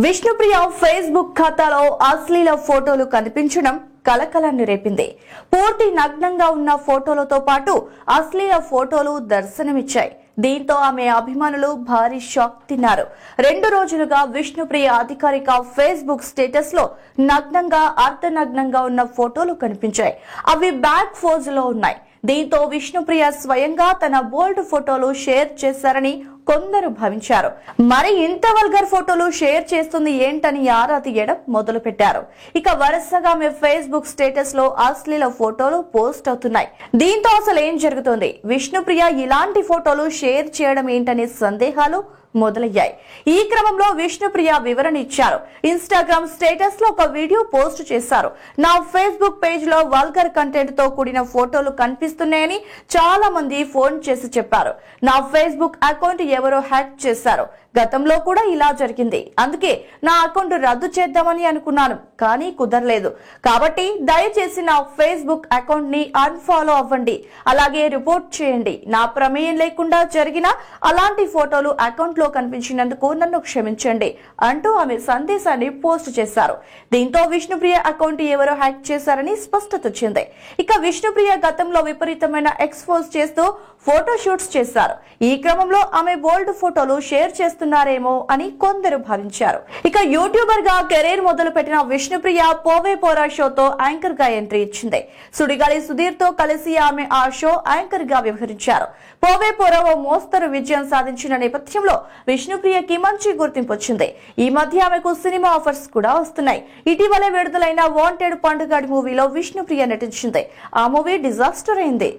Vishnupriya Facebook ఖాతాలో అశ్లీల ఫోటోలు కనిపించడం కలకలాన్ని రేపింది. పూర్తి నగ్నంగా ఉన్న ఫోటోలతో పాటు అశ్లీల ఫోటోలు దర్శనమిచ్చాయి. దీంతో ఆమె అభిమానులు భారీ షాక్ తిన్నారు. 2 రోజులుగా విష్ణుప్రియ అధికారిక ఫేస్బుక్ స్టేటస్ లో నగ్నంగా అర్ధనగ్నంగా ఉన్న ఫోటోలు కనిపించాయి. అవి బ్యాక్ పోజ్ లో ఉన్నాయి. దీంతో విష్ణుప్రియ స్వయంగా తన బోల్డ్ ఫోటోలు షేర్ చేశారని కొందరు భావించారు. మరి ఇంత వల్గర్ ఫోటోలు షేర్ చేస్తుంది ఏంటని ఆరా తీయడం మొదలు పెట్టారు. ఇక వరుసగా ఆమె ఫేస్బుక్ స్టేటస్ లో అశ్లీల ఫోటోలు పోస్ట్ అవుతున్నాయి. దీంతో అసలు ఏం జరుగుతుంది, విష్ణుప్రియ ఇలాంటి ఫోటోలు షేర్ చేయడం ఏంటనే సందేహాలు మొదలయ్యాయి. ఈ క్రమంలో విష్ణుప్రియ వివరణ ఇచ్చారు. ఇన్స్టాగ్రామ్ స్టేటస్ లో ఒక వీడియో పోస్ట్ చేశారు. నా ఫేస్బుక్ పేజ్ లో వల్గర్ కంటెంట్ తో కూడిన ఫోటోలు కనిపిస్తున్నాయని చాలా మంది ఫోన్ చేసి చెప్పారు. నా ఫేస్బుక్ అకౌంట్ ఎవరో హ్యాక్ చేశారు. గతంలో కూడా ఇలా జరిగింది. అందుకే నా అకౌంట్ రద్దు చేద్దామని అనుకున్నాను, కానీ కుదరలేదు. కాబట్టి దయచేసి నా ఫేస్బుక్ అకౌంట్ ని అన్ఫాలో అవ్వండి, అలాగే రిపోర్ట్ చేయండి. నా ప్రమేయం లేకుండా జరిగిన అలాంటి ఫోటోలు అకౌంట్ లో కనిపించినందుకు నన్ను క్షమించండి అంటూ ఆమె సందేశాన్ని పోస్ట్ చేశారు. దీంతో విష్ణుప్రియ అకౌంట్ ఎవరో హ్యాక్ చేశారని స్పష్టత వచ్చింది. ఇక విష్ణుప్రియ గతంలో విపరీతమైన ఎక్స్పోజ్ చేస్తూ ఫోటో షూట్స్ చేశారు. ఈ క్రమంలో ఆమె బోల్డ్ ఫోటోలు షేర్ చేస్తున్నారేమో అని కొందరు భావించారు. ఇక యూట్యూబర్ గా కెరీర్ మొదలు పెట్టిన విష్ణుప్రియ పోవే పోరా షోతో యాంకర్ గా ఎంట్రీ ఇచ్చింది. సుడిగాలి సుధీర్ తో కలిసి ఆమె ఆ షో యాంకర్ గా వ్యవహరించారు. పోవే పోరా ఓ మోస్తరు విజయం సాధించిన నేపథ్యంలో విష్ణుప్రియకి మంచి గుర్తింపు వచ్చింది. ఈ మధ్య ఆమెకు సినిమా ఆఫర్స్ కూడా వస్తున్నాయి. ఇటీవలే విడుదలైన వాంటెడ్ పండుగ మూవీలో విష్ణుప్రియ నటించింది. ఆ మూవీ డిజాస్టర్ అయింది.